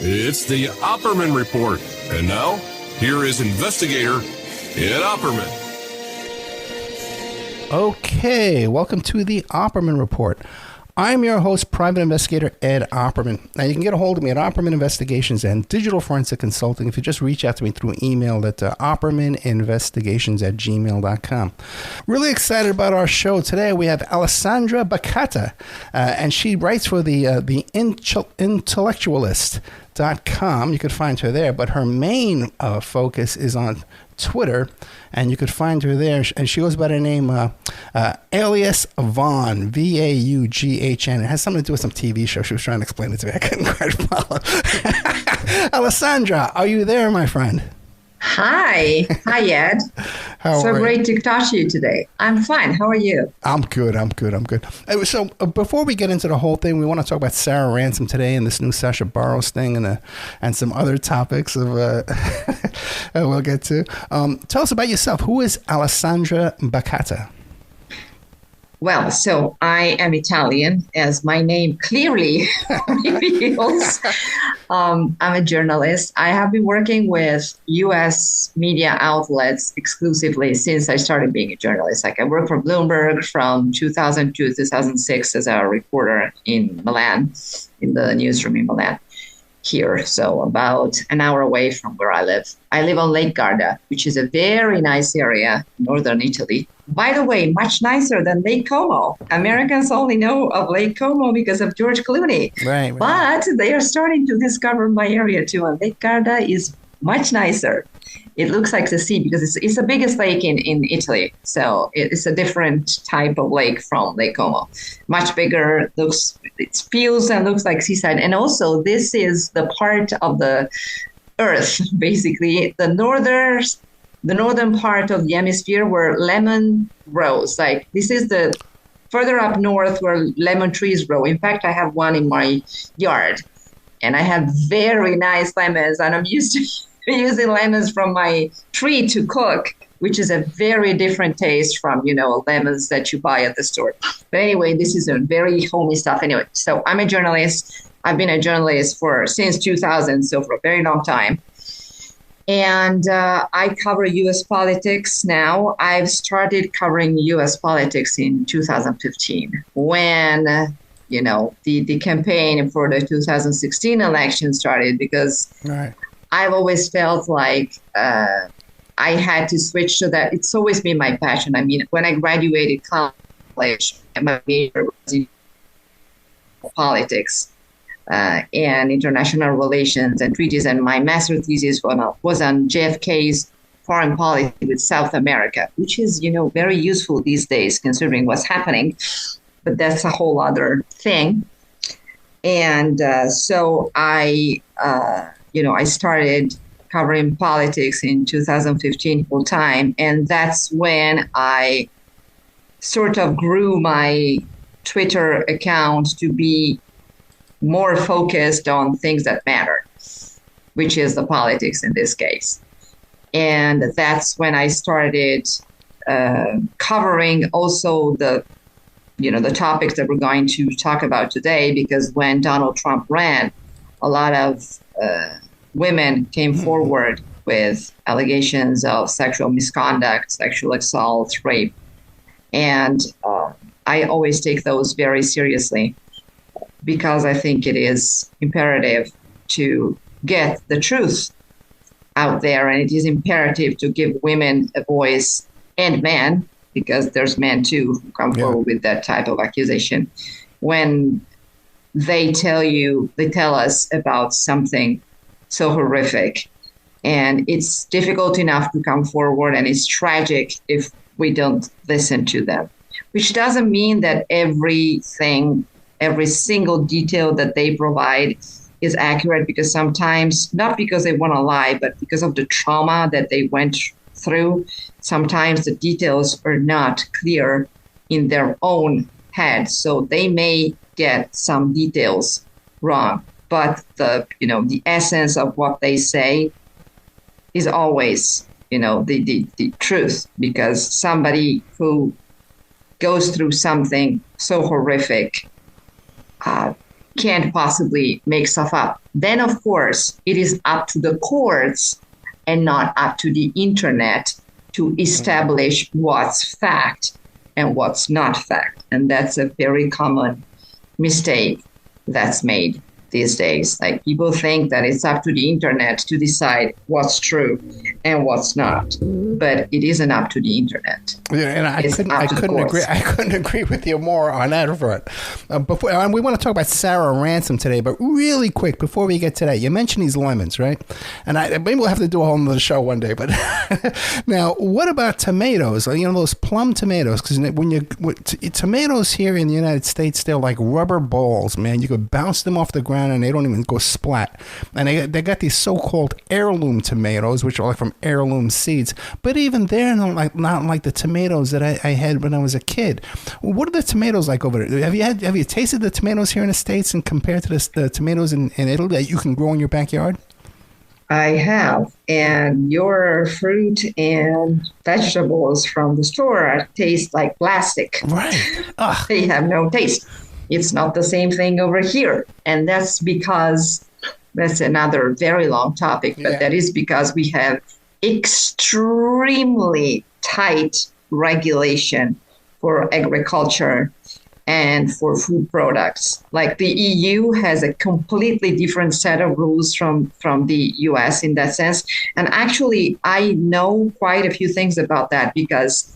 It's the Opperman Report. And now, here is investigator Ed Opperman. Okay, welcome to the Opperman Report. I'm your host, Private Investigator Ed Opperman. Now, you can get a hold of me at Opperman Investigations and Digital Forensic Consulting if you just reach out to me through email at oppermaninvestigations@gmail.com. Really excited about our show. Today, we have Alessandra Bacchetta, and she writes for the Intellectualist.com. You could find her there, but her main focus is on Twitter, and you could find her there, and she goes by the name alias Vaughn, Vaughn. It has something to do with some TV show. She was trying to explain it to me. I couldn't quite follow. Alessandra, are you there, my friend? Hi, Ed. Great to talk to you today. I'm fine. How are you? I'm good. So before we get into the whole thing, we want to talk about Sarah Ransome today and this new Sascha Barros thing and some other topics we'll get to. Tell us about yourself. Who is Alessandra Bacchetta? Well, so I am Italian, as my name clearly reveals. I'm a journalist. I have been working with U.S. media outlets exclusively since I started being a journalist. Like I worked for Bloomberg from 2002 to 2006 as a reporter in Milan, in the newsroom in Milan here. So about an hour away from where I live. I live on Lake Garda, which is a very nice area in northern Italy. By the way, much nicer than Lake Como. Americans only know of Lake Como because of George Clooney. Right. But they are starting to discover my area too. And Lake Garda is much nicer. It looks like the sea because it's the biggest lake in Italy. So it's a different type of lake from Lake Como. Much bigger, it feels and looks like seaside. And also this is the part of the earth, basically, the northern part of the hemisphere where lemon grows. Like this is the further up north where lemon trees grow. In fact, I have one in my yard and I have very nice lemons and I'm used to using lemons from my tree to cook, which is a very different taste from, lemons that you buy at the store. But anyway, this is a very homey stuff. Anyway, so I'm a journalist. I've been a journalist since 2000, so for a very long time. And I cover U.S. politics now. I've started covering U.S. politics in 2015 when, the campaign for the 2016 election started because right. I've always felt like I had to switch to that. It's always been my passion. I mean, when I graduated college, my major was in politics. And international relations and treaties. And my master's thesis was on JFK's foreign policy with South America, which is, very useful these days considering what's happening. But that's a whole other thing. And so I started covering politics in 2015 full time. And that's when I sort of grew my Twitter account to be more focused on things that matter, which is the politics in this case. And that's when I started covering also the topics that we're going to talk about today, because when Donald Trump ran, a lot of women came forward with allegations of sexual misconduct, sexual assault, rape. And I always take those very seriously, because I think it is imperative to get the truth out there. And it is imperative to give women a voice and men, because there's men too who come forward with that type of accusation. When they tell us about something so horrific, and it's difficult enough to come forward, and it's tragic if we don't listen to them, which doesn't mean that every single detail that they provide is accurate, because sometimes, not because they want to lie, but because of the trauma that they went through, sometimes the details are not clear in their own head. So they may get some details wrong, but the essence of what they say is always, the truth, because somebody who goes through something so horrific, can't possibly make stuff up. Then, of course, it is up to the courts and not up to the internet to establish what's fact and what's not fact. And that's a very common mistake that's made these days. Like, people think that it's up to the internet to decide what's true and what's not, but it isn't up to the internet. Yeah, and I couldn't agree with you more on that front. Before we want to talk about Sarah Ransome today, but really quick before we get to that, you mentioned these lemons, right? And maybe we'll have to do a whole other show one day. But now, what about tomatoes? You know, those plum tomatoes? Because tomatoes here in the United States, they're like rubber balls, man. You could bounce them off the ground and they don't even go splat. And they got these so-called heirloom tomatoes, which are like from heirloom seeds. But even they're not like the tomatoes that I had when I was a kid. What are the tomatoes like over there? Have you tasted the tomatoes here in the States and compared to the tomatoes in Italy that you can grow in your backyard? I have. And your fruit and vegetables from the store taste like plastic. Right. Ugh. They have no taste. It's not the same thing over here. And that's because, that's another very long topic, but that is because we have extremely tight regulation for agriculture and for food products. Like, the EU has a completely different set of rules from the US in that sense. And actually, I know quite a few things about that because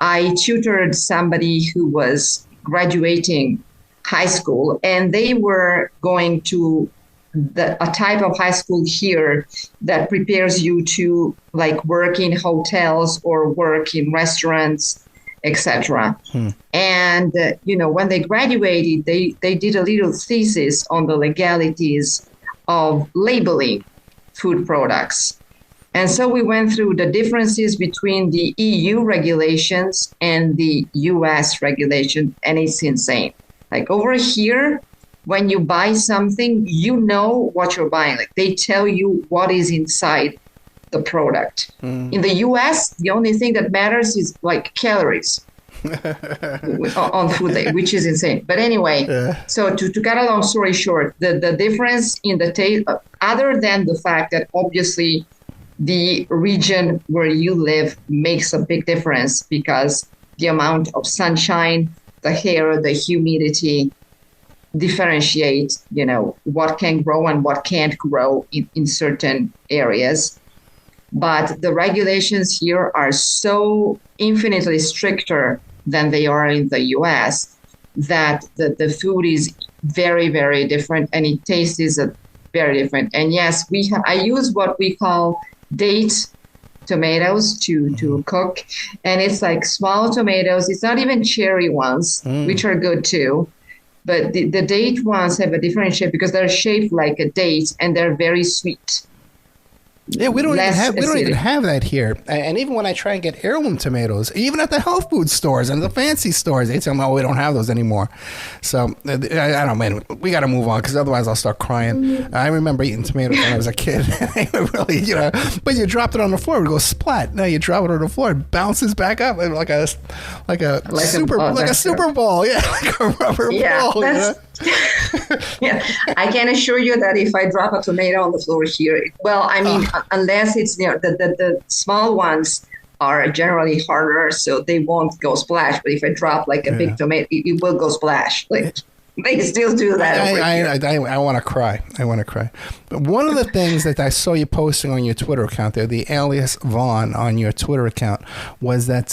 I tutored somebody who was graduating high school, and they were going to a type of high school here that prepares you to like work in hotels or work in restaurants, etc. And when they graduated, they did a little thesis on the legalities of labeling food products. And so we went through the differences between the EU regulations and the US regulation, and it's insane. Like, over here, when you buy something, you know what you're buying. Like, they tell you what is inside the product. In the US, the only thing that matters is like calories on food, which is insane. But anyway, so to cut a long story short, the difference in the taste, other than the fact that obviously the region where you live makes a big difference because the amount of sunshine, the air, the humidity differentiate, what can grow and what can't grow in certain areas. But the regulations here are so infinitely stricter than they are in the US that the food is very, very different and it tastes very different. And yes, I use what we call date tomatoes to cook, and it's like small tomatoes. It's not even cherry ones, which are good too, but the date ones have a different shape because they're shaped like a date and they're very sweet. Yeah, we don't even have that here. And even when I try and get heirloom tomatoes, even at the health food stores and the fancy stores, they tell me, "Oh, we don't have those anymore." So I don't know, man. We got to move on because otherwise I'll start crying. I remember eating tomatoes when I was a kid. Really, but you dropped it on the floor, it goes splat. Now you drop it on the floor, it bounces back up like a super ball, yeah, like a rubber ball. Yeah, I can assure you that if I drop a tomato on the floor here, unless it's the small ones are generally harder, so they won't go splash. But if I drop like a big tomato, it will go splash. Like, they still do that. I want to cry. But one of the things that I saw you posting on your Twitter account there, the alias Vaughn on your Twitter account, was that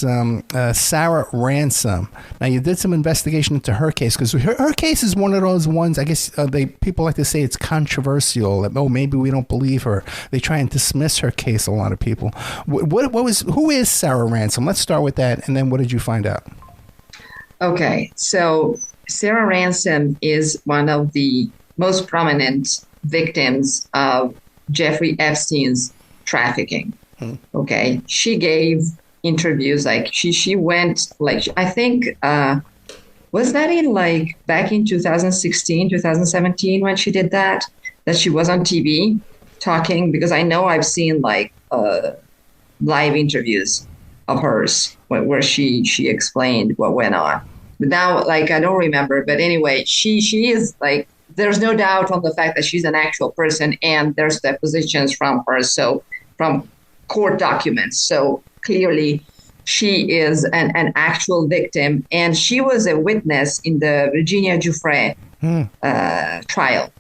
Sarah Ransome. Now, you did some investigation into her case because her case is one of those ones, I guess people like to say it's controversial. That, maybe we don't believe her. They try and dismiss her case, a lot of people. Who is Sarah Ransome? Let's start with that. And then what did you find out? Okay, so Sarah Ransome is one of the most prominent victims of Jeffrey Epstein's trafficking. Okay, she gave interviews, like she went, like, I think, was that in like back in 2016, 2017 when she did that she was on TV talking, because I know I've seen like live interviews of hers where she explained what went on. But now, like, I don't remember. But anyway, she is like there's no doubt on the fact that she's an actual person, and there's depositions from her, so from court documents. So clearly she is an actual victim, and she was a witness in the Virginia Giuffre trial.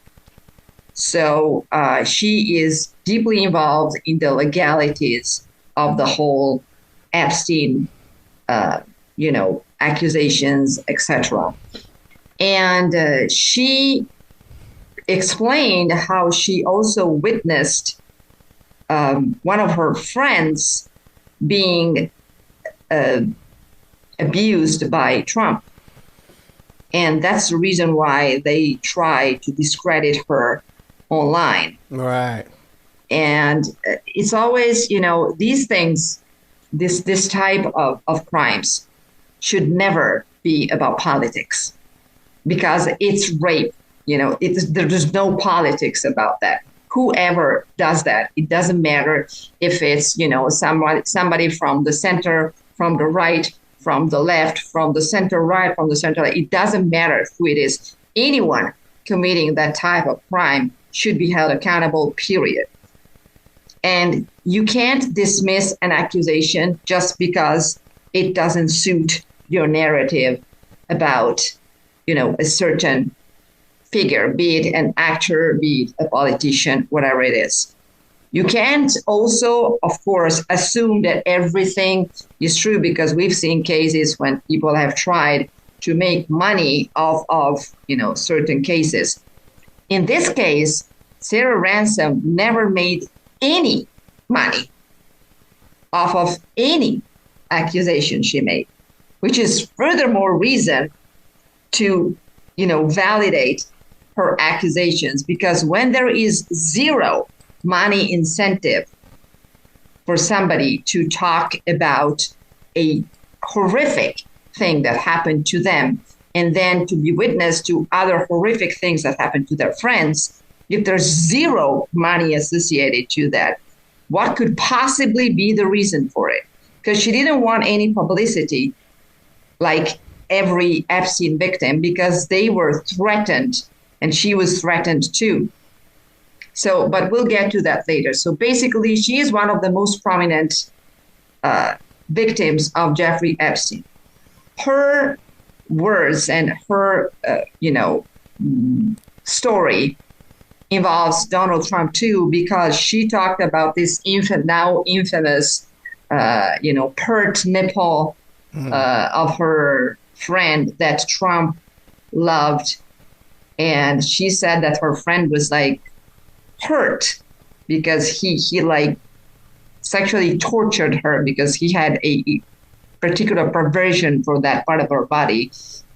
So she is deeply involved in the legalities of the whole Epstein, accusations, etc. And she explained how she also witnessed one of her friends being abused by Trump. And that's the reason why they try to discredit her online. Right. And it's always, these things, this type of crimes should never be about politics, because it's rape. There's no politics about that. Whoever does that, it doesn't matter if it's, somebody from the center, from the right, from the left, from the center right, from the center left. It doesn't matter who it is. Anyone committing that type of crime should be held accountable, period. And you can't dismiss an accusation just because it doesn't suit your narrative about, a certain figure, be it an actor, be it a politician, whatever it is. You can't also, of course, assume that everything is true, because we've seen cases when people have tried to make money off of, certain cases. In this case, Sarah Ransome never made any money off of any accusation she made, which is furthermore reason to, validate her accusations, because when there is zero money incentive for somebody to talk about a horrific thing that happened to them, and then to be witness to other horrific things that happened to their friends, if there's zero money associated to that, what could possibly be the reason for it? Because she didn't want any publicity like every Epstein victim, because they were threatened, and she was threatened too. So, but we'll get to that later. So basically, she is one of the most prominent victims of Jeffrey Epstein. Her words and her, story involves Donald Trump too, because she talked about this now infamous, pert nipple of her friend that Trump loved. And she said that her friend was like hurt because he sexually tortured her, because he had a particular perversion for that part of her body,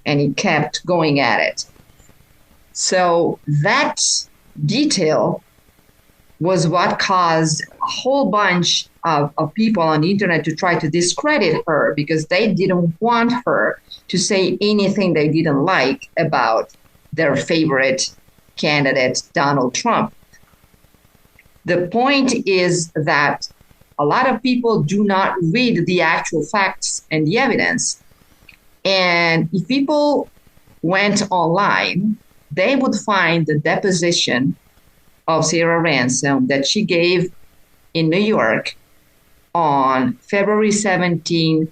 and he kept going at it. So that detail was what caused a whole bunch of people on the internet to try to discredit her, because they didn't want her to say anything they didn't like about their favorite candidate, Donald Trump. The point is that a lot of people do not read the actual facts and the evidence. And if people went online, they would find the deposition of Sarah Ransome that she gave in New York on February 17,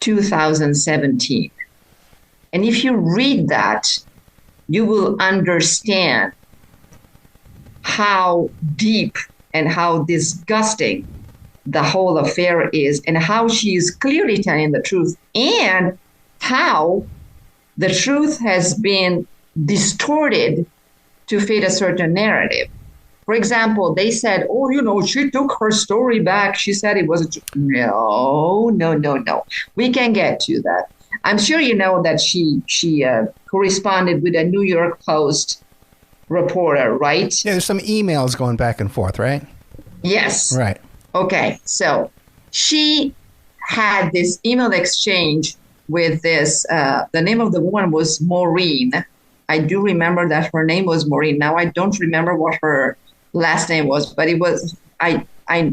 2017. And if you read that, you will understand how deep and how disgusting the whole affair is, and how she is clearly telling the truth, and how the truth has been distorted to fit a certain narrative. For example, they said, she took her story back. She said it was no. We can get to that. I'm sure you know that she corresponded with a New York Post reporter, right? Yeah, there's some emails going back and forth, right? Yes. Right. Okay, so she had this email exchange with this, the name of the woman was Maureen. I do remember that her name was Maureen. Now I don't remember what her last name was, but it was, I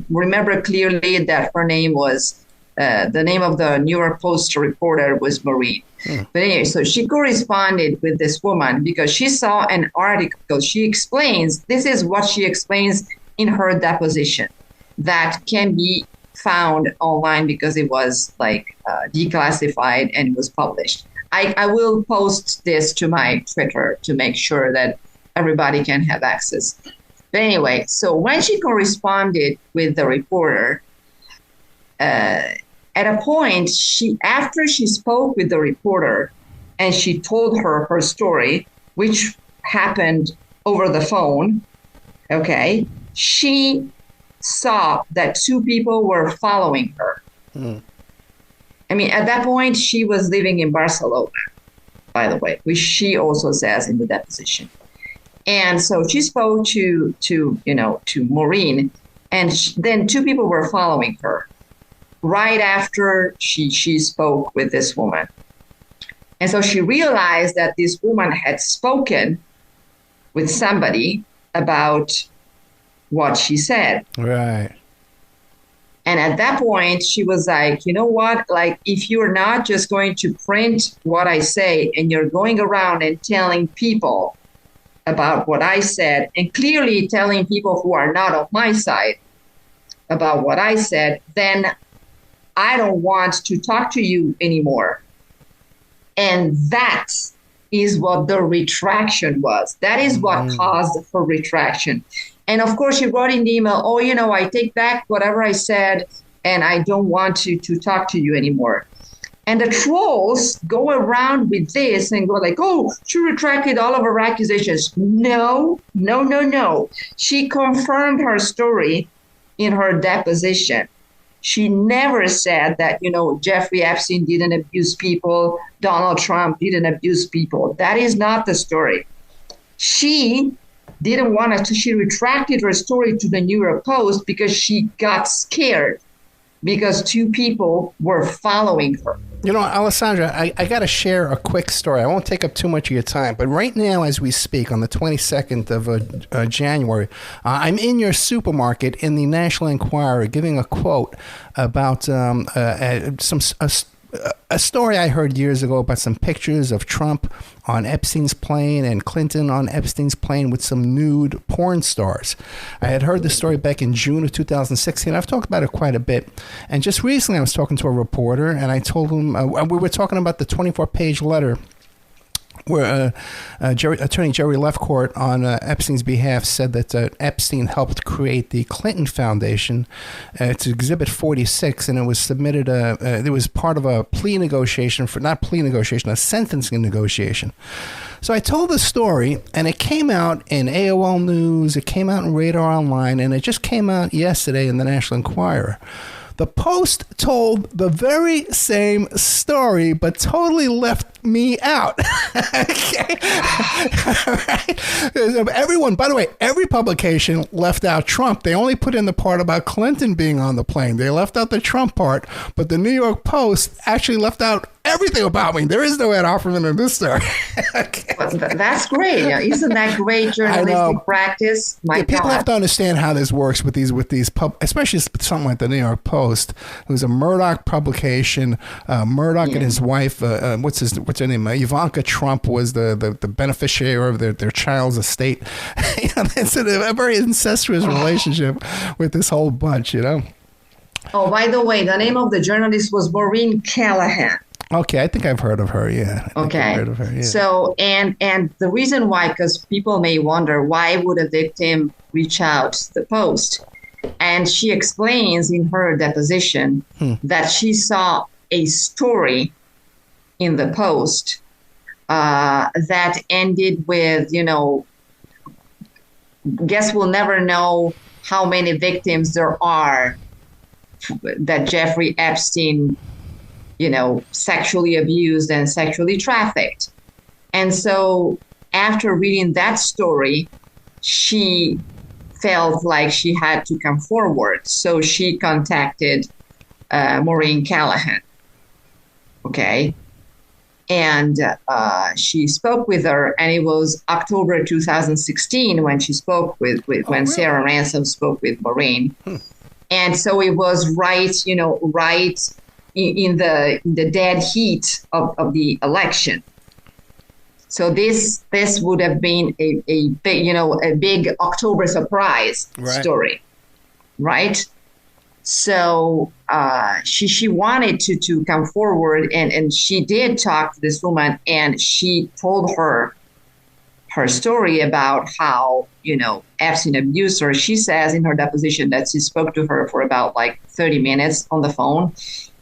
remember clearly that her name was The name of the New York Post reporter was Maureen. But anyway, so she corresponded with this woman because she saw an article. She explains, this is what she explains in her deposition that can be found online because it was like declassified and it was published. I will post this to my Twitter to make sure that everybody can have access. But anyway, so when she corresponded with the reporter, at a point, after she spoke with the reporter and she told her her story, which happened over the phone, okay, she saw that two people were following her. I mean, at that point, she was living in Barcelona, by the way, which she also says in the deposition. And so she spoke to Maureen, and then two people were following her right after she spoke with this woman. And so she realized that this woman had spoken with somebody about what she said. Right. And at that point, she was like, you know what? Like, if you're not just going to print what I say and you're going around and telling people about what I said and clearly telling people who are not on my side about what I said, then I don't want to talk to you anymore. And that is what the retraction was. That is what caused her retraction. And of course, she wrote in the email, oh, I take back whatever I said, and I don't want to talk to you anymore. And the trolls go around with this and go like, oh, she retracted all of her accusations. No. She confirmed her story in her deposition. She never said that, Jeffrey Epstein didn't abuse people, Donald Trump didn't abuse people. That is not the story. She didn't want to, she retracted her story to the New York Post because she got scared because two people were following her. Alessandra, I got to share a quick story. I won't take up too much of your time, but right now as we speak, on the 22nd of January, I'm in your supermarket in the National Enquirer giving a quote about a story I heard years ago about some pictures of Trump on Epstein's plane and Clinton on Epstein's plane with some nude porn stars. I had heard the story back in June of 2016. I've talked about it quite a bit. And just recently I was talking to a reporter and I told him, we were talking about the 24-page letter where Attorney Jerry Lefcourt on Epstein's behalf said that Epstein helped create the Clinton Foundation. It's Exhibit 46, and it was submitted. It was part of a plea negotiation a sentencing negotiation. So I told the story, and it came out in AOL News, it came out in Radar Online, and it just came out yesterday in the National Enquirer. The Post told the very same story, but totally left me out. Okay. Right. Everyone, by the way, every publication left out Trump. They only put in the part about Clinton being on the plane. They left out the Trump part, but the New York Post actually left out everything about me. There is no Ed Offerman in this story. Okay. Well, that's great. Isn't that great journalistic practice? People have to understand how this works with these especially something like the New York Post. It was a Murdoch publication. Murdoch and his wife, what's her name? Ivanka Trump was the beneficiary of their child's estate. It's a very incestuous relationship with this whole bunch. Oh, by the way, the name of the journalist was Maureen Callahan. Okay, I think I've heard of her. Yeah. Okay. So, and the reason why, because people may wonder, why would a victim reach out to the Post? And she explains in her deposition that she saw a story in the Post that ended with, guess we'll never know how many victims there are that Jeffrey Epstein sexually abused and sexually trafficked. And so after reading that story, she felt like she had to come forward. So she contacted Maureen Callahan. Okay. And she spoke with her, and it was October 2016 when she spoke when Sarah Ransome spoke with Maureen. And so it was right in the dead heat of the election. So this would have been a big October surprise story, right? So she wanted to come forward, and she did talk to this woman, and she told her story about how, Epstein abused her. She says in her deposition that she spoke to her for about like 30 minutes on the phone,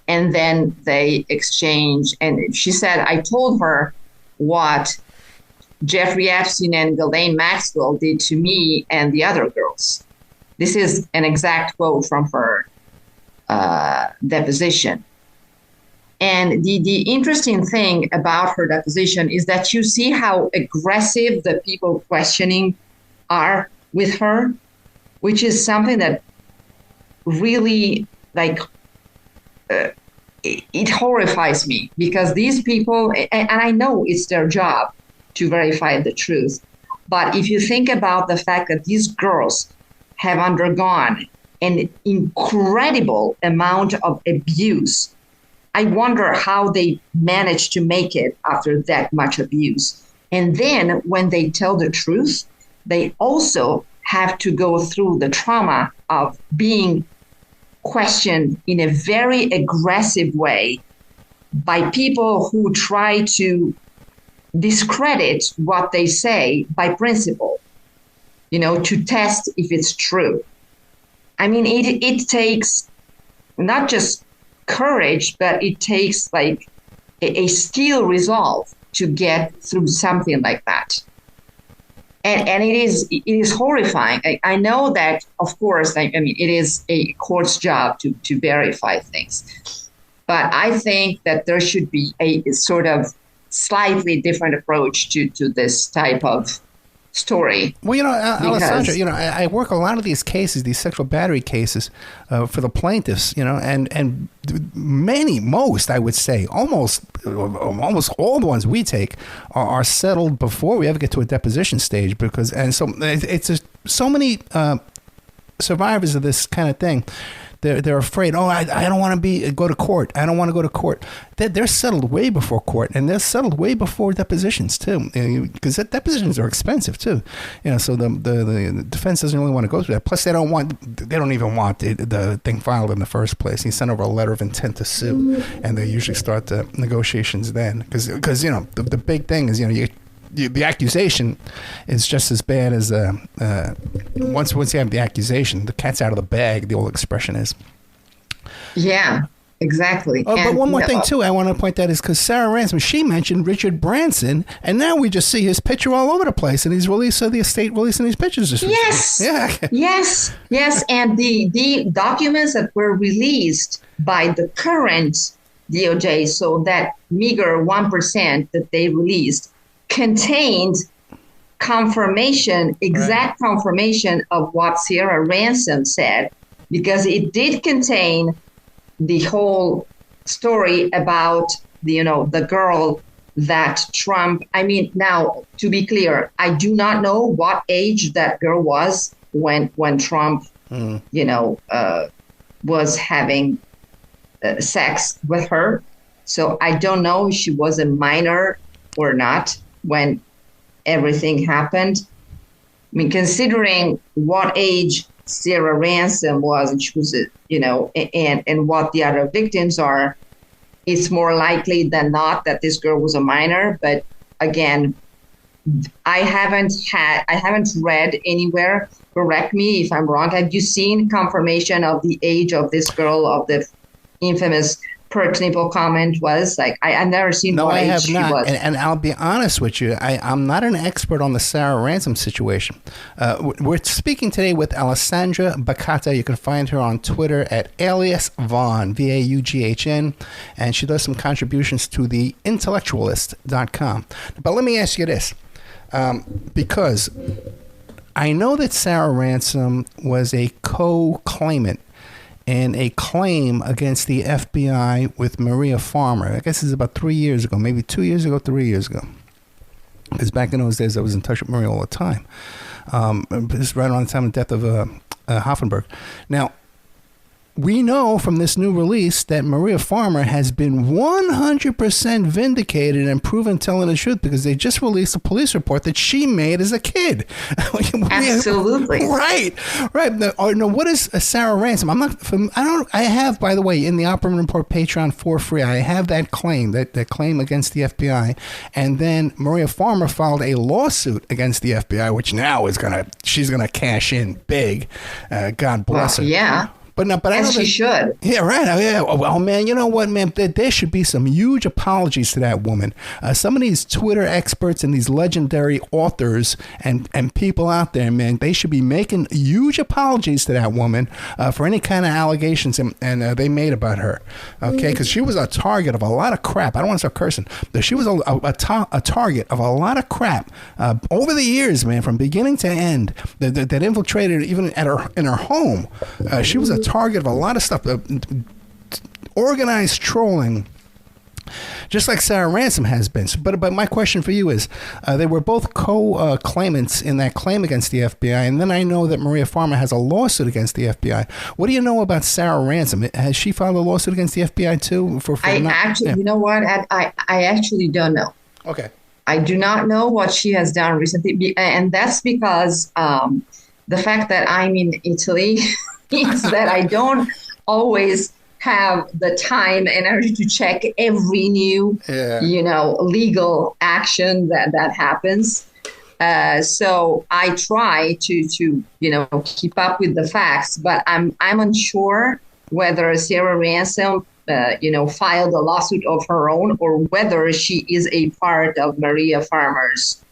and then they exchanged. And she said, I told her what Jeffrey Epstein and Ghislaine Maxwell did to me and the other girls. This is an exact quote from her deposition. And the interesting thing about her deposition is that you see how aggressive the people questioning are with her, which is something that really, it horrifies me, because these people, and I know it's their job to verify the truth, but if you think about the fact that these girls have undergone an incredible amount of abuse, I wonder how they managed to make it after that much abuse. And then when they tell the truth, they also have to go through the trauma of being questioned in a very aggressive way by people who try to discredit what they say by principle, to test if it's true. I mean, it takes not just courage, but it takes like a steel resolve to get through something like that. And it is horrifying. I know that, of course, I mean, it is a court's job to verify things. But I think that there should be a sort of slightly different approach to this type of story. Well, Alessandra, I work a lot of these cases, these sexual battery cases, for the plaintiffs, and most, I would say, almost all the ones we take are settled before we ever get to a deposition stage, so it's just so many survivors of this kind of thing. They're afraid. Oh, I don't want to go to court. I don't want to go to court. They're settled way before court, and they're settled way before depositions too, because depositions are expensive too. So the defense doesn't really want to go through that. Plus, they don't even want the thing filed in the first place. You send over a letter of intent to sue, and they usually start the negotiations then, because the big thing is the accusation is just as bad as once you have the accusation, the cat's out of the bag, the old expression is. Yeah, exactly. Oh, but one more thing too I want to point out is because Sarah Ransome, she mentioned Richard Branson, and now we just see his picture all over the place, and he's the estate releasing these pictures. Yes. Yeah. Yes. And the documents that were released by the current DOJ, so that meager 1% that they released, contained exact confirmation of what Sarah Ransome said, because it did contain the whole story about the girl that Trump. I mean, now to be clear, I do not know what age that girl was when Trump, was having sex with her. So I don't know if she was a minor or not when everything happened. I mean, considering what age Sarah Ransome was, and she was, and what the other victims are, it's more likely than not that this girl was a minor. But again, I haven't read anywhere. Correct me if I'm wrong. Have you seen confirmation of the age of this girl, of the infamous Perch nipple comment was? I've never seen what age she was. No, I have not. And I'll be honest with you, I'm not an expert on the Sarah Ransome situation. We're speaking today with Alessandra Bacchetta. You can find her on Twitter at alias Vaughn, VAUGHN, and she does some contributions to the intellectualist.com. But let me ask you this, because I know that Sarah Ransome was a co-claimant in a claim against the FBI with Maria Farmer. I guess it's about 3 years ago, maybe 2 years ago, 3 years ago. Because back in those days, I was in touch with Maria all the time. This is right around the time of the death of Hoffenberg. Now, we know from this new release that Maria Farmer has been 100% vindicated and proven telling the truth, because they just released a police report that she made as a kid. Absolutely. Right. No, what is Sarah Ransome? I have, by the way, in the Opera Report Patreon for free, I have that claim, that claim against the FBI. And then Maria Farmer filed a lawsuit against the FBI, which now she's going to cash in big. God bless her. Yeah. But I know she should. Yeah, right. Oh, yeah. Well, man, you know what, man? There should be some huge apologies to that woman. Some of these Twitter experts and these legendary authors and people out there, man, they should be making huge apologies to that woman for any kind of allegations and they made about her. Okay, because she was a target of a lot of crap. I don't want to start cursing. But she was a target of a lot of crap over the years, man, from beginning to end. That infiltrated even in her home. She was a target of a lot of stuff, organized trolling, just like Sarah Ransome has been. But my question for you is, they were both co-claimants in that claim against the FBI, and then I know that Maria Farmer has a lawsuit against the FBI. What do you know about Sarah Ransome? Has she filed a lawsuit against the FBI too? You know what? I actually don't know. Okay. I do not know what she has done recently, and that's because the fact that I'm in Italy means that I don't always have the time and energy to check every new, legal action that happens. So I try to keep up with the facts, but I'm unsure whether Sarah Ransome, filed a lawsuit of her own or whether she is a part of Maria Farmer's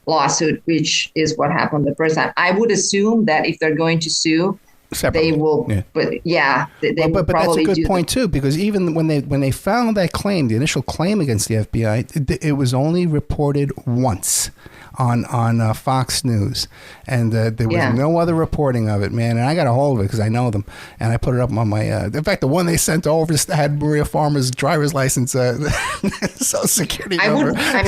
lawsuit, which is what happened the first time. I would assume that if they're going to sue, separately. They will, yeah. But that's a good point too, because even when they found that claim, the initial claim against the FBI, it was only reported once on Fox News, and there was no other reporting of it, man. And I got a hold of it because I know them, and I put it up on my. In fact, the one they sent over had Maria Farmer's driver's license, Social Security number. I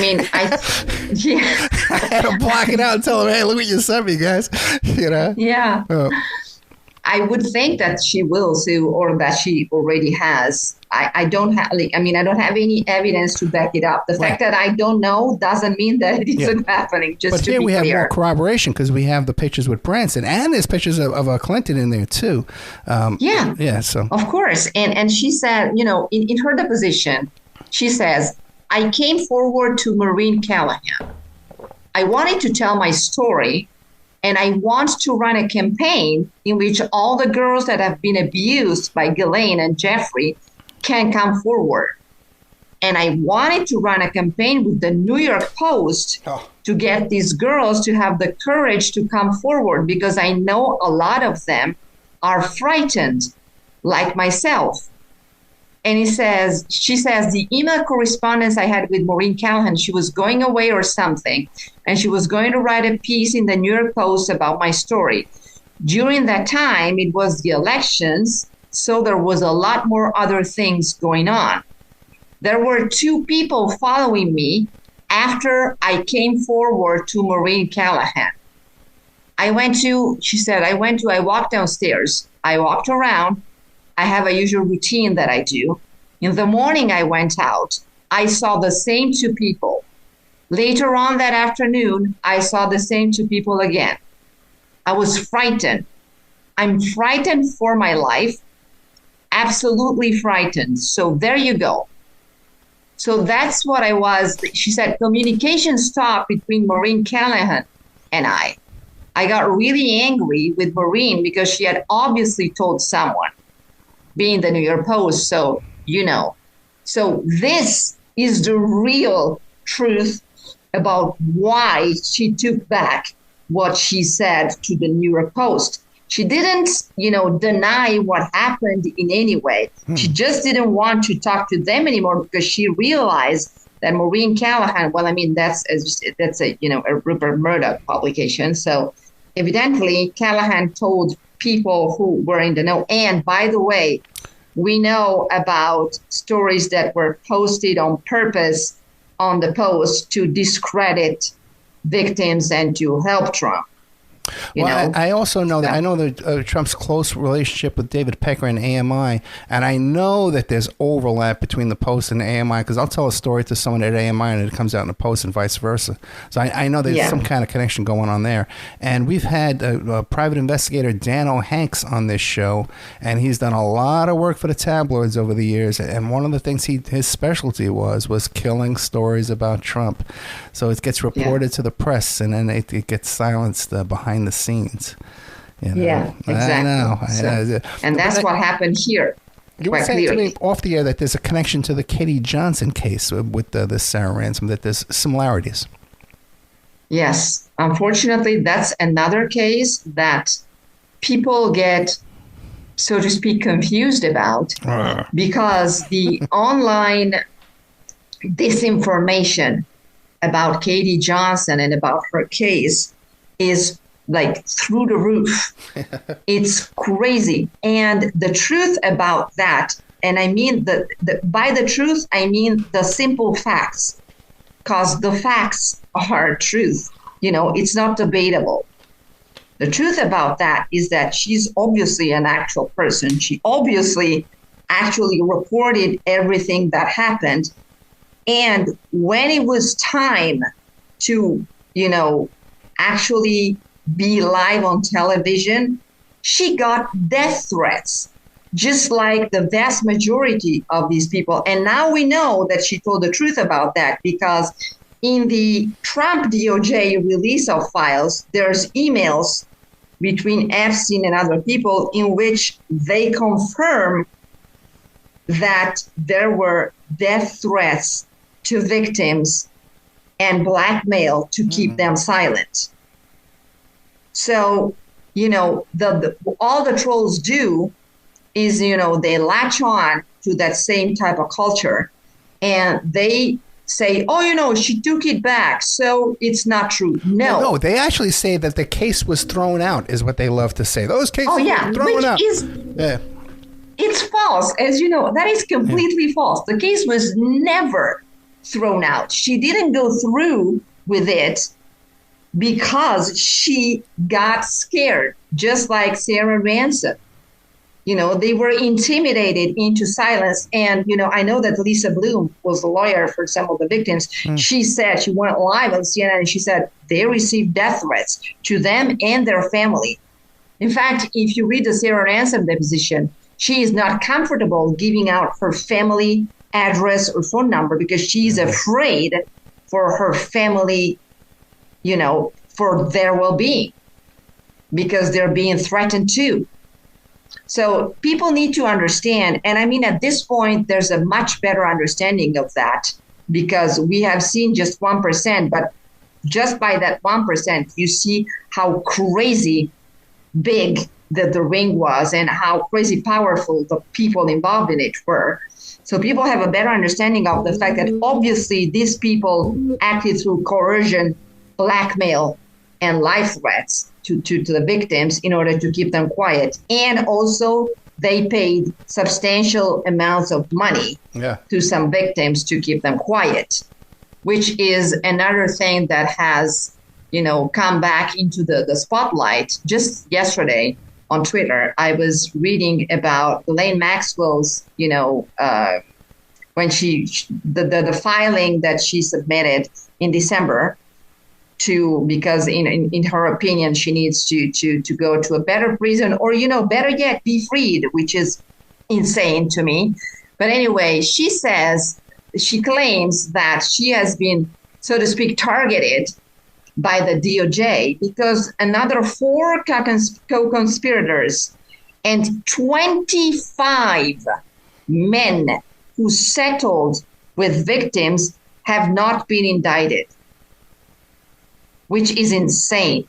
had to block it out and tell them, "Hey, look what you sent me, guys." Yeah. I would think that she will sue, or that she already has. I don't have any evidence to back it up. The fact that I don't know doesn't mean that it isn't happening. But here we clear. have more corroboration because we have the pictures with Branson, and there's pictures of Clinton in there too. So of course, and she said, in her deposition, she says, "I came forward to Maureen Callahan. I wanted to tell my story. And I want to run a campaign in which all the girls that have been abused by Ghislaine and Jeffrey can come forward. And I wanted to run a campaign with the New York Post to get these girls to have the courage to come forward, because I know a lot of them are frightened, like myself." And she says, the email correspondence I had with Maureen Callahan, she was going away or something, and she was going to write a piece in the New York Post about my story. During that time, it was the elections, so there was a lot more other things going on. There were 2 people following me after I came forward to Maureen Callahan. I walked downstairs. I walked around. I have a usual routine that I do. In the morning, I went out. I saw the same 2 people. Later on that afternoon, I saw the same 2 people again. I was frightened. I'm frightened for my life. Absolutely frightened. So there you go. So that's what I was. She said communication stopped between Maureen Callahan and I. I got really angry with Maureen because she had obviously told someone, being the New York Post, so So this is the real truth about why she took back what she said to the New York Post. She didn't, deny what happened in any way. She just didn't want to talk to them anymore because she realized that Maureen Callahan, that's a Rupert Murdoch publication. So evidently Callahan told people who were in the know. And by the way, we know about stories that were posted on purpose on the Post to discredit victims and to help Trump. I also know that Trump's close relationship with David Pecker and AMI, and I know that there's overlap between the Post and the AMI, because I'll tell a story to someone at AMI and it comes out in the Post and vice versa. So I know there's some kind of connection going on there. And we've had a private investigator, Dan O'Hanks, on this show, and he's done a lot of work for the tabloids over the years. And one of the things his specialty was killing stories about Trump. So it gets reported to the press, and then it gets silenced behind the scenes. Yeah, exactly. And that's what happened here. You were saying to me off the air that there's a connection to the Katie Johnson case with the Sarah Ransome, that there's similarities. Yes. Unfortunately, that's another case that people get, so to speak, confused about because the online disinformation about Katie Johnson and about her case is like through the roof. It's crazy. And the truth about that, and I mean by the truth, I mean the simple facts, because the facts are truth. It's not debatable. The truth about that is that she's obviously an actual person. She obviously actually reported everything that happened. And when it was time to, actually be live on television, she got death threats, just like the vast majority of these people. And now we know that she told the truth about that, because in the Trump DOJ release of files, there's emails between Epstein and other people in which they confirm that there were death threats to victims and blackmail to keep them silent. So, all the trolls do is, they latch on to that same type of culture, and they say, she took it back, so it's not true. No, they actually say that the case was thrown out, is what they love to say. Those cases were thrown out. It's false. As you know, that is completely false. The case was never thrown out. She didn't go through with it because she got scared, just like Sarah Ransome. They were intimidated into silence. And, I know that Lisa Bloom was the lawyer for some of the victims. She said, she went live on CNN and she said they received death threats to them and their family. In fact, if you read the Sarah Ransome deposition, she is not comfortable giving out her family address or phone number because she's afraid for her family, for their well-being, because they're being threatened too. So people need to understand. And I mean, at this point, there's a much better understanding of that because we have seen just 1%, but just by that 1%, you see how crazy big the ring was and how crazy powerful the people involved in it were. So people have a better understanding of the fact that obviously these people acted through coercion, blackmail, and life threats to the victims in order to keep them quiet. And also they paid substantial amounts of money to some victims to keep them quiet, which is another thing that has, come back into the spotlight. Just yesterday on Twitter, I was reading about Ghislaine Maxwell's, when the filing that she submitted in December because in her opinion, she needs to go to a better prison or, better yet, be freed, which is insane to me. But anyway, she claims that she has been, so to speak, targeted by the DOJ because another 4 co-conspirators and 25 men who settled with victims have not been indicted, which is insane.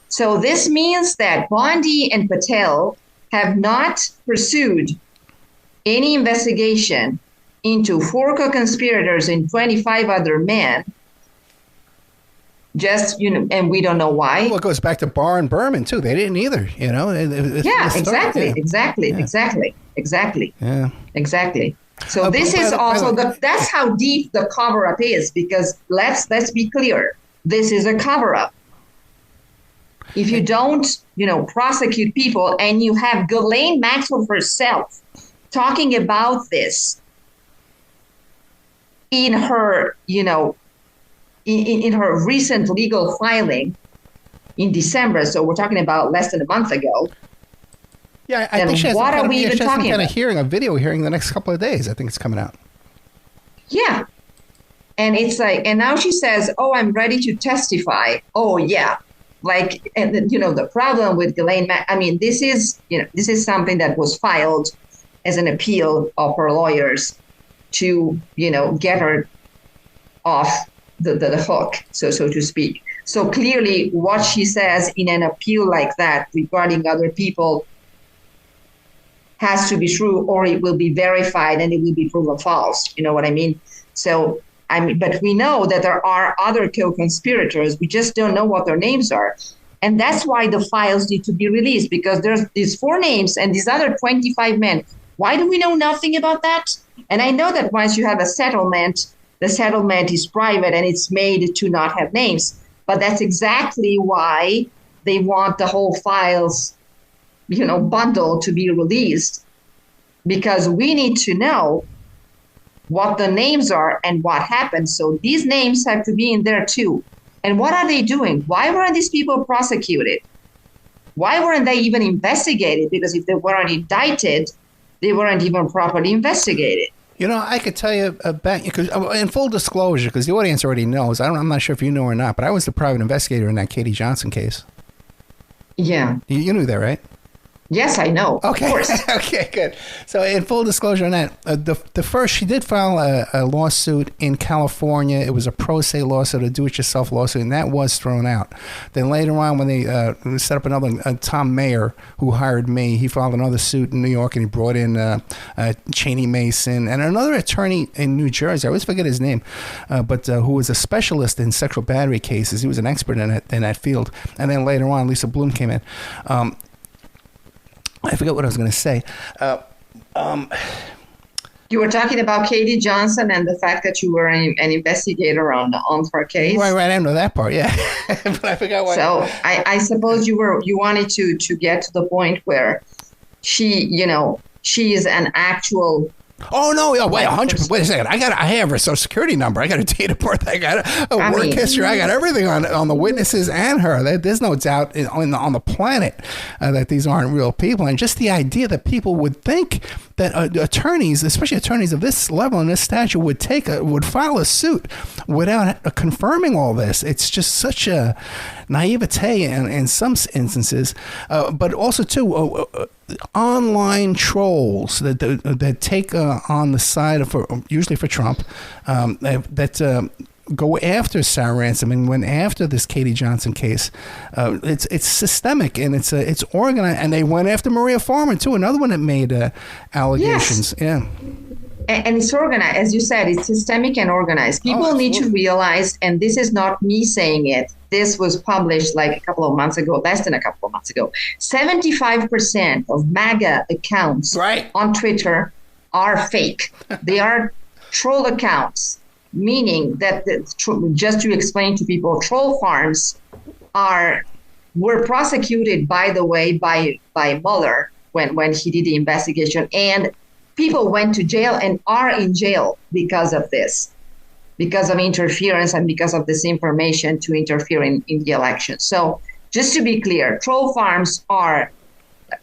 So this means that Bondi and Patel have not pursued any investigation into 4 co-conspirators and 25 other men. Just, and we don't know why. Well, it goes back to Barr and Berman, too. They didn't either, Exactly. Yeah, exactly. So this is also, that's how deep the cover-up is, because let's be clear. This is a cover-up. If you don't, prosecute people, and you have Ghislaine Maxwell herself talking about this in her, in her recent legal filing in December, so we're talking about less than a month ago. Yeah, I think she has what are we even talking about? A video hearing the next couple of days. I think it's coming out. Yeah. And it's like, and now she says, "Oh, I'm ready to testify." Oh, yeah. Like, and the problem with Ghislaine, this is something that was filed as an appeal of her lawyers to, get her off the hook, so to speak. So clearly what she says in an appeal like that regarding other people has to be true, or it will be verified and it will be proven false. You know what I mean? So, but we know that there are other co-conspirators. We just don't know what their names are. And that's why the files need to be released, because there's these 4 names and these other 25 men. Why do we know nothing about that? And I know that once you have a settlement, the settlement is private and it's made to not have names. But that's exactly why they want the whole files, bundle to be released, because we need to know what the names are and what happened. So these names have to be in there too. And what are they doing? Why weren't these people prosecuted? Why weren't they even investigated? Because if they weren't indicted, they weren't even properly investigated. I could tell you about, because in full disclosure, because the audience already knows, I'm not sure if you know or not, but I was the private investigator in that Katie Johnson case. Yeah. You knew that, right? Yes, I know. Okay. Of course. Okay, good. So in full disclosure on that, the first, she did file a lawsuit in California. It was a pro se lawsuit, a do-it-yourself lawsuit, and that was thrown out. Then later on, when they set up another, Tom Mayer, who hired me, he filed another suit in New York, and he brought in Cheney Mason and another attorney in New Jersey. I always forget his name, but who was a specialist in sexual battery cases. He was an expert in that field. And then later on, Lisa Bloom came in. I forget what I was going to say. You were talking about Katie Johnson and the fact that you were an investigator on her case. Right. I know that part. Yeah, but I forgot why. So I suppose you wanted to get to the point where she is an actual. Oh no! Wait, 100. Wait a second. I have her social security number. I got a date of birth. I got a work history. I got everything on the witnesses and her. There's no doubt on the planet that these aren't real people. And just the idea that people would think that attorneys, especially attorneys of this level and this stature, would file a suit without confirming all this. It's just such a naivete in some instances, but also too. Online trolls that take on the side of, usually for Trump, that go after Sarah Ransome and went after this Katie Johnson case. It's systemic and it's organized, and they went after Maria Farmer too, another one that made allegations. Yes. Yeah. And it's organized, as you said, it's systemic and organized. People need to realize, and this is not me saying it, this was published like a couple of months ago, less than a couple of months ago. 75% of MAGA accounts on Twitter are fake. They are troll accounts, meaning that, just to explain to people, troll farms were prosecuted, by the way, by Mueller when he did the investigation, and people went to jail and are in jail because of this, because of interference and because of this information to interfere in the election. So just to be clear, troll farms are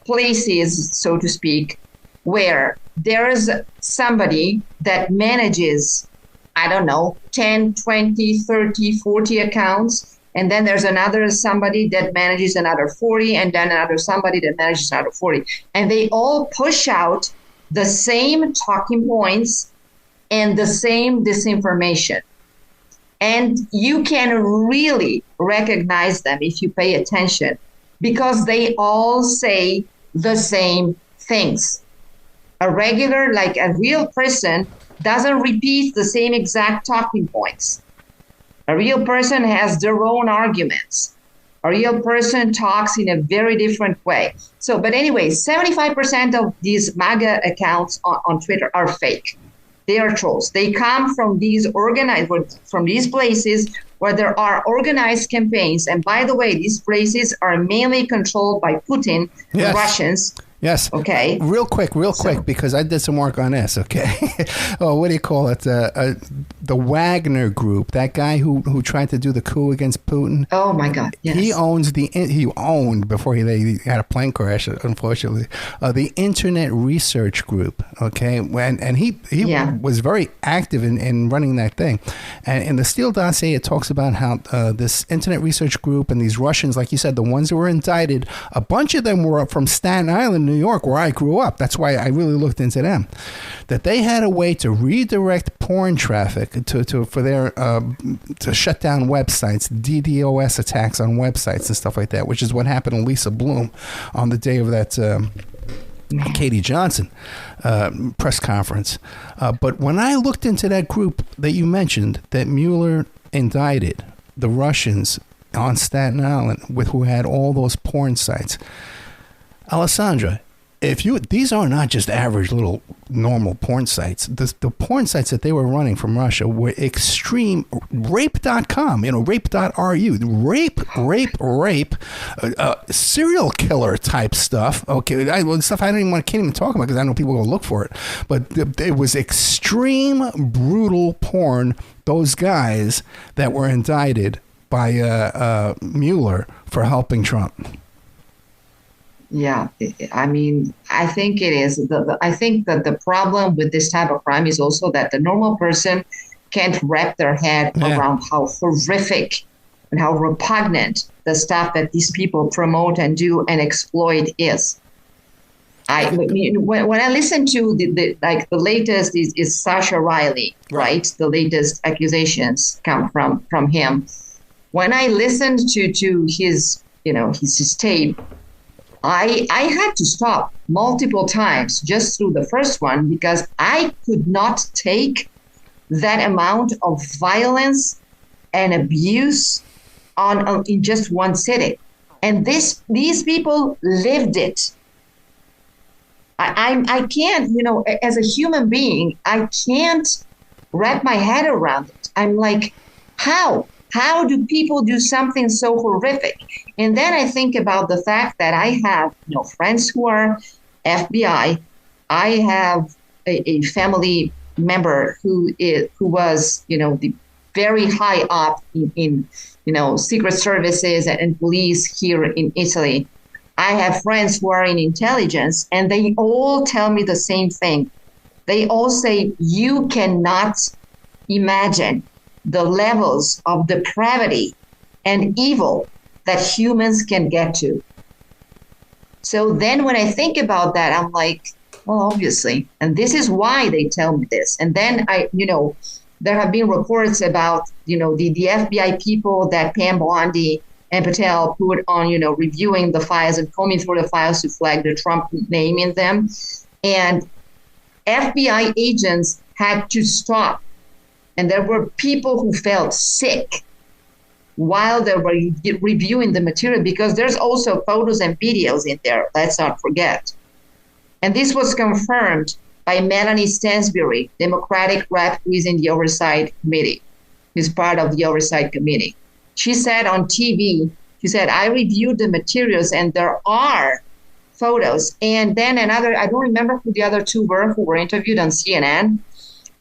places, so to speak, where there is somebody that manages, 10, 20, 30, 40 accounts. And then there's somebody that manages another 40, and then another somebody that manages another 40. And they all push out the same talking points and the same disinformation. And you can really recognize them if you pay attention, because they all say the same things. A real person doesn't repeat the same exact talking points. A real person has their own arguments. A real person talks in a very different way. So, but anyway, 75% of these MAGA accounts on Twitter are fake. They are trolls. They come from these places where there are organized campaigns. And by the way, these places are mainly controlled by Putin, the Russians. Yes. Okay. Real quick, because I did some work on this. Okay. Oh, what do you call it? The Wagner Group. That guy who tried to do the coup against Putin. Oh my God. Yes. He owned before he had a plane crash. Unfortunately, the Internet Research Group. Okay. And he was very active in running that thing. And in the Steele dossier, it talks about how this Internet Research Group and these Russians, like you said, the ones that were indicted, a bunch of them were from Staten Island, New York, where I grew up. That's why I really looked into them. That they had a way to redirect porn traffic to shut down websites, DDoS attacks on websites and stuff like that, which is what happened to Lisa Bloom on the day of that Katie Johnson press conference. But when I looked into that group that you mentioned, that Mueller indicted, the Russians on Staten Island who had all those porn sites. Alessandra, these are not just average little normal porn sites. The porn sites that they were running from Russia were extreme. Rape.com, rape.ru, rape, serial killer type stuff. Okay, stuff I can't even talk about because I know people will look for it. But it was extreme, brutal porn. Those guys that were indicted by Mueller for helping Trump. Yeah, I mean, I think it is. I think that the problem with this type of crime is also that the normal person can't wrap their head around how horrific and how repugnant the stuff that these people promote and do and exploit is. When I listen to the latest is Sascha Riley, right? The latest accusations come from him. When I listened to his tape, I had to stop multiple times just through the first one because I could not take that amount of violence and abuse in just one sitting. And these people lived it. I can't, as a human being, I can't wrap my head around it. I'm like, how? How do people do something so horrific? And then I think about the fact that I have friends who are FBI. I have a family member who was the very high up in secret services and police here in Italy. I have friends who are in intelligence, and they all tell me the same thing. They all say, you cannot imagine the levels of depravity and evil that humans can get to. So then when I think about that, I'm like, well, obviously. And this is why they tell me this. And then there have been reports about, the FBI people that Pam Bondi and Patel put on, reviewing the files and combing through the files to flag the Trump name in them. And FBI agents had to stop. And there were people who felt sick while they were reviewing the material because there's also photos and videos in there, let's not forget. And this was confirmed by Melanie Stansbury, Democratic rep who is in the Oversight Committee, who's part of the Oversight Committee. She said on TV, I reviewed the materials and there are photos. And then I don't remember who the other two were who were interviewed on CNN.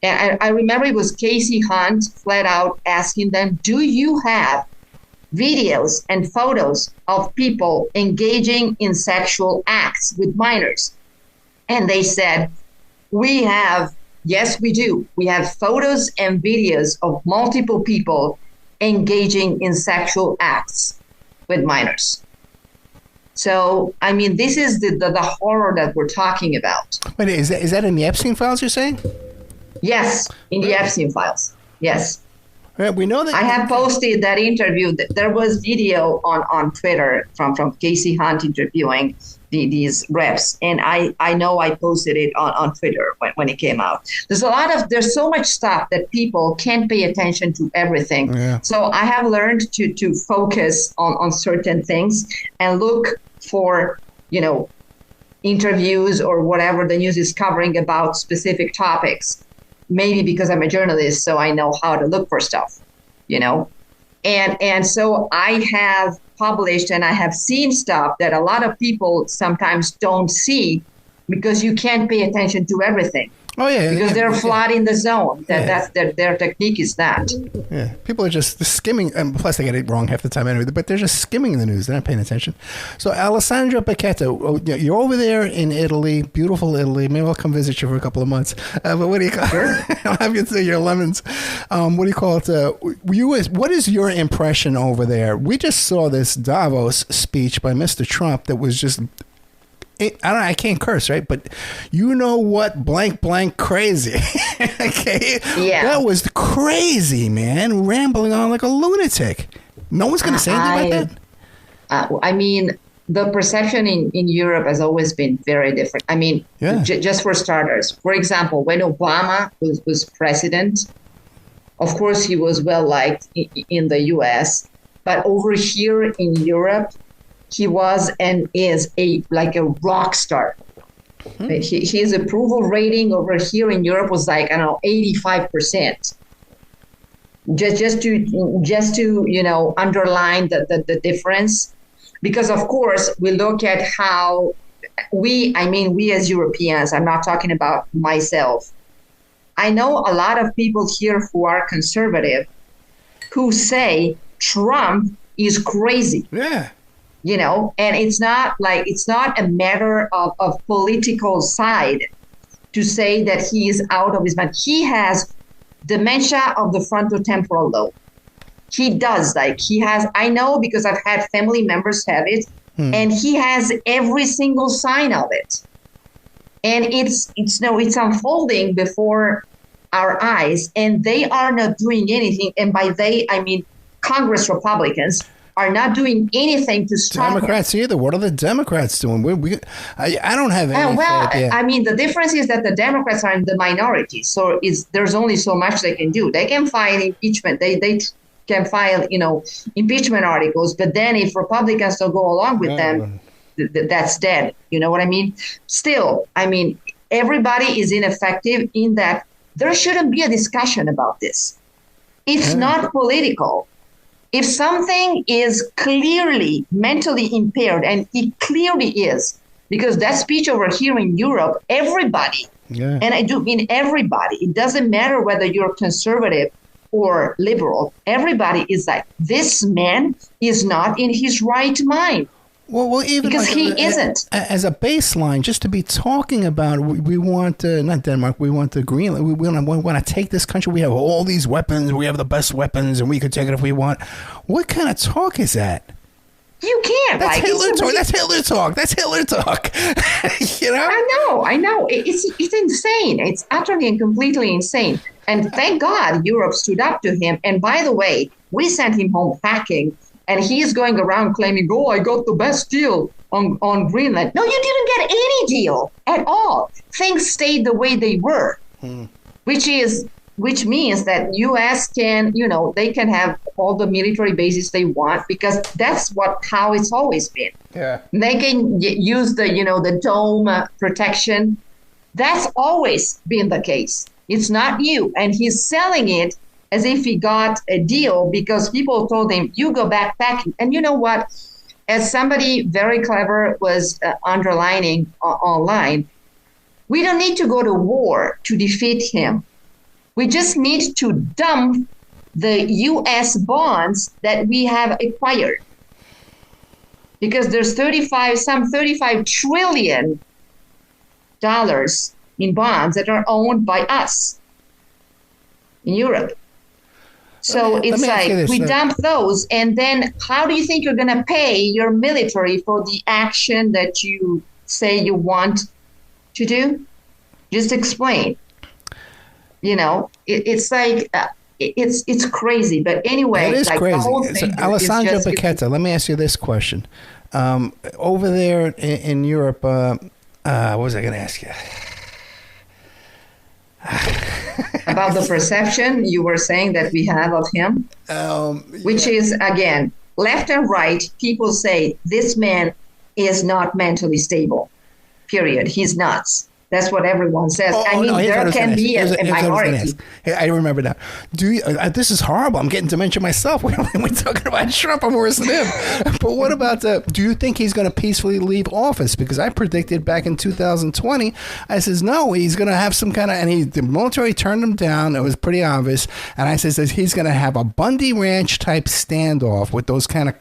And I remember it was Casey Hunt flat out asking them, do you have videos and photos of people engaging in sexual acts with minors? And they said, yes, we do. We have photos and videos of multiple people engaging in sexual acts with minors. So, I mean, this is the horror that we're talking about. Wait, is that in the Epstein files you're saying? Yes, in the Epstein files. Yes. We know that. I have posted that interview. There was video on Twitter from Casey Hunt interviewing these reps. And I know I posted it on Twitter when it came out. There's so much stuff that people can't pay attention to everything. Yeah. So I have learned to focus on certain things and look for, interviews or whatever the news is covering about specific topics. Maybe because I'm a journalist, so I know how to look for stuff, And so I have published and I have seen stuff that a lot of people sometimes don't see because you can't pay attention to everything. Oh yeah, because they're flooding the zone. Yeah. That's their technique is that. Yeah, people are just skimming, and plus they get it wrong half the time anyway. But they're just skimming the news; they're not paying attention. So, Alessandra Bacchetta, you're over there in Italy, beautiful Italy. Maybe I'll come visit you for a couple of months. But what do you call? Sure. I'll have you say your lemons. What do you call it? What is your impression over there? We just saw this Davos speech by Mr. Trump that was just. I can't curse, right? But you know what? Blank, blank, crazy. Okay? Yeah. That was crazy, man. Rambling on like a lunatic. No one's going to say anything about that? I mean, the perception in Europe has always been very different. I mean, just for starters, for example, when Obama was president, of course, he was well liked in the U.S., but over here in Europe, he was and is like a rock star. His approval rating over here in Europe was like, I don't know, 85%. Just to underline the difference, because of course we look at how we as Europeans, I'm not talking about myself. I know a lot of people here who are conservative who say Trump is crazy. Yeah. And it's not a matter of political side to say that he is out of his mind. He has dementia of the frontotemporal lobe. He does. I know because I've had family members have it, and he has every single sign of it. And it's unfolding before our eyes, and they are not doing anything. And by they, I mean Congress Republicans are not doing anything to stop Democrats him. Either. What are the Democrats doing? I don't have any idea. I mean, the difference is that the Democrats are in the minority, so there's only so much they can do. They can file impeachment. They can file, impeachment articles, but then if Republicans don't go along with them, that's dead. You know what I mean? Still, I mean, everybody is ineffective in that there shouldn't be a discussion about this. It's not political. If something is clearly mentally impaired, and it clearly is, because that speech over here in Europe, everybody, and I do mean everybody, it doesn't matter whether you're conservative or liberal, everybody is like, this man is not in his right mind. Well, even because he isn't. As a baseline, just to be talking about, we want not Denmark, we want Greenland. We want to take this country. We have all these weapons. We have the best weapons, and we could take it if we want. What kind of talk is that? You can't. That's Hitler talk. That's Hitler talk. That's Hitler talk. I know. It's insane. It's utterly and completely insane. And thank God Europe stood up to him. And by the way, we sent him home packing. And he's going around claiming, I got the best deal on Greenland. No, you didn't get any deal at all. Things stayed the way they were, which means that U.S. can, they can have all the military bases they want because that's how it's always been. Yeah. They can use the dome protection. That's always been the case. It's not new. And he's selling it as if he got a deal because people told him, you go backpacking. And you know what? As somebody very clever was underlining online, we don't need to go to war to defeat him. We just need to dump the U.S. bonds that we have acquired. Because there's $35 trillion in bonds that are owned by us in Europe. So it's like we dump those, and then how do you think you're going to pay your military for the action that you say you want to do? Just explain. It's like it's crazy. But anyway, it is crazy. So, Alessandra Bacchetta, let me ask you this question: over there in Europe, what was I going to ask you? About the perception you were saying that we have of him, which is, again, left and right, people say this man is not mentally stable, period. He's nuts. That's what everyone says. There can be a minority. I remember now. Do you, this is horrible. I'm getting dementia myself. We're talking about Trump. I'm worse than him. But what about do you think he's going to peacefully leave office? Because I predicted back in 2020, I says, no, he's going to have some kind of, and the military turned him down. It was pretty obvious. And I says he's going to have a Bundy Ranch type standoff with those kind of,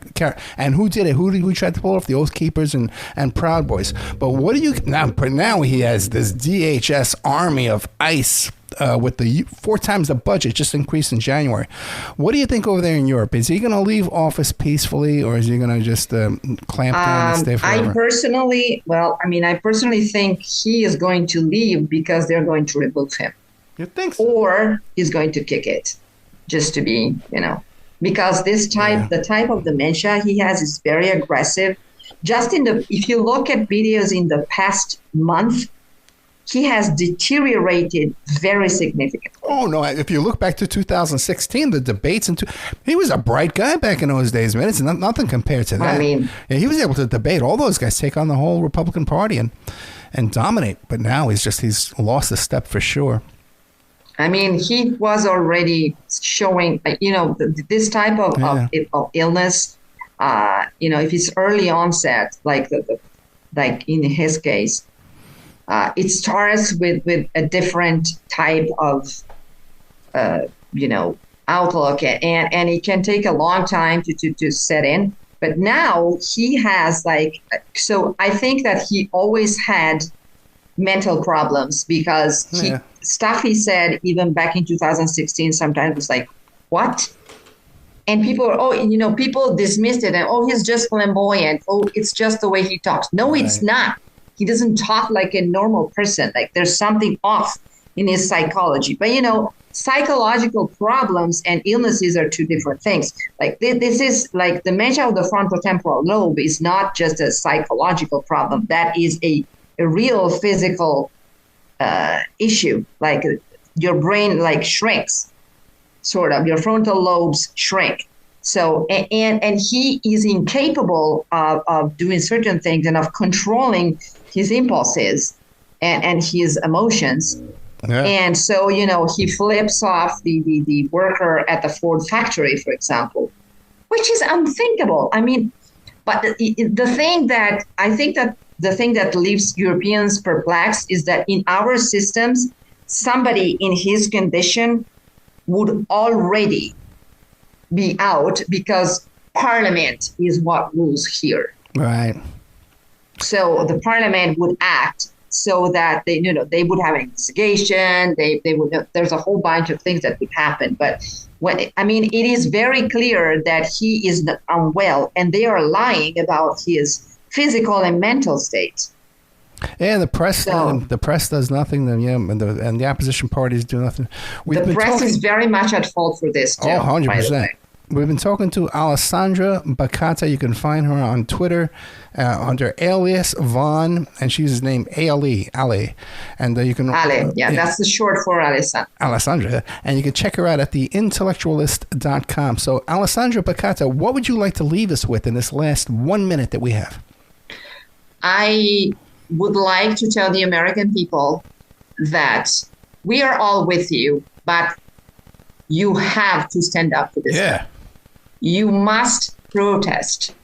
and who did it? Who tried to pull off? The Oath Keepers and Proud Boys. But what do you, now he has this DHS army of ICE with the 4 times the budget just increased in January. What do you think over there in Europe? Is he going to leave office peacefully, or is he going to just clamp down and stay forever? I personally think he is going to leave because they're going to remove him. You think so? Or he's going to kick it, just to be, because the type of dementia he has is very aggressive. If you look at videos in the past month, he has deteriorated very significantly. Oh, no. If you look back to 2016, the debates, he was a bright guy back in those days, man. It's nothing compared to that. He was able to debate. All those guys take on the whole Republican Party and dominate. But now he's lost a step for sure. He was already showing, this type of illness, if it's early onset, like in his case, it starts with a different type of, outlook, and it can take a long time to set in. But now he has so I think that he always had mental problems because stuff he said even back in 2016 sometimes was like, what? And people dismissed it and, he's just flamboyant. It's just the way he talks. No, It's not. He doesn't talk like a normal person. Like there's something off in his psychology. But, psychological problems and illnesses are two different things. Like this is like dementia of the frontotemporal lobe is not just a psychological problem. That is a real physical issue. Like your brain shrinks, sort of. Your frontal lobes shrink. So, and he is incapable of doing certain things and of controlling his impulses and his emotions. Yeah. And so, he flips off the worker at the Ford factory, for example, which is unthinkable. But the thing that leaves Europeans perplexed is that in our systems, somebody in his condition would already be out because Parliament is what rules here. Right. So the Parliament would act so that they would have an investigation. They would. There's a whole bunch of things that would happen. But it is very clear that he is unwell, and they are lying about his physical and mental state. Yeah, the press does nothing. And the opposition parties do nothing. The press is very much at fault for this too. 100%. We've been talking to Alessandra Bacchetta. You can find her on Twitter under alias Vaughn, and she's his name Ale. And you can that's the short for Alessandra. And you can check her out at theintellectualist.com. So Alessandra Bacchetta, what would you like to leave us with in this last 1 minute that we have? I would like to tell the American people that we are all with you, but you have to stand up to this. Yeah. You must protest.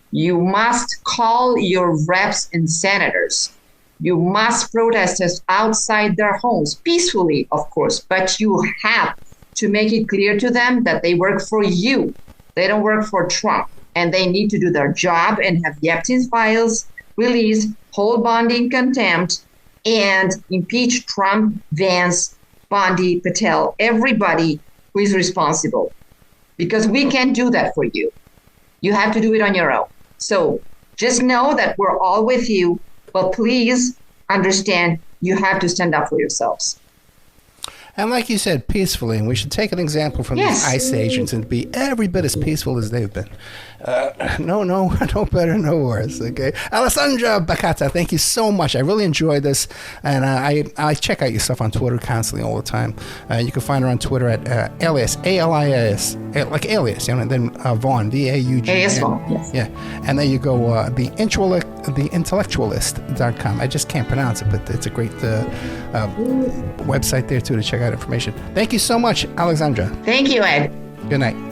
You must call your reps and senators. You must protest outside their homes, peacefully, of course, but you have to make it clear to them that they work for you. They don't work for Trump, and they need to do their job and have the Epstein files released, hold Bondi in contempt, and impeach Trump, Vance, Bondi, Patel, everybody who is responsible. Because we can't do that for you. You have to do it on your own. So just know that we're all with you, but please understand you have to stand up for yourselves. And like you said, peacefully, and we should take an example from these ICE agents and be every bit as peaceful as they've been. No better, no worse. Okay, Alessandra Bacchetta, thank you so much. I really enjoyed this, and I check out your stuff on Twitter constantly all the time. You can find her on Twitter at alias ALIAS, like alias, and then Vaughn VAUGN. Alias Vaughn, yes. Yeah, and there you go. The intellectualist.com. I just can't pronounce it, but it's a great website there too to check out information. Thank you so much, Alexandra. Thank you, Ed. Good night.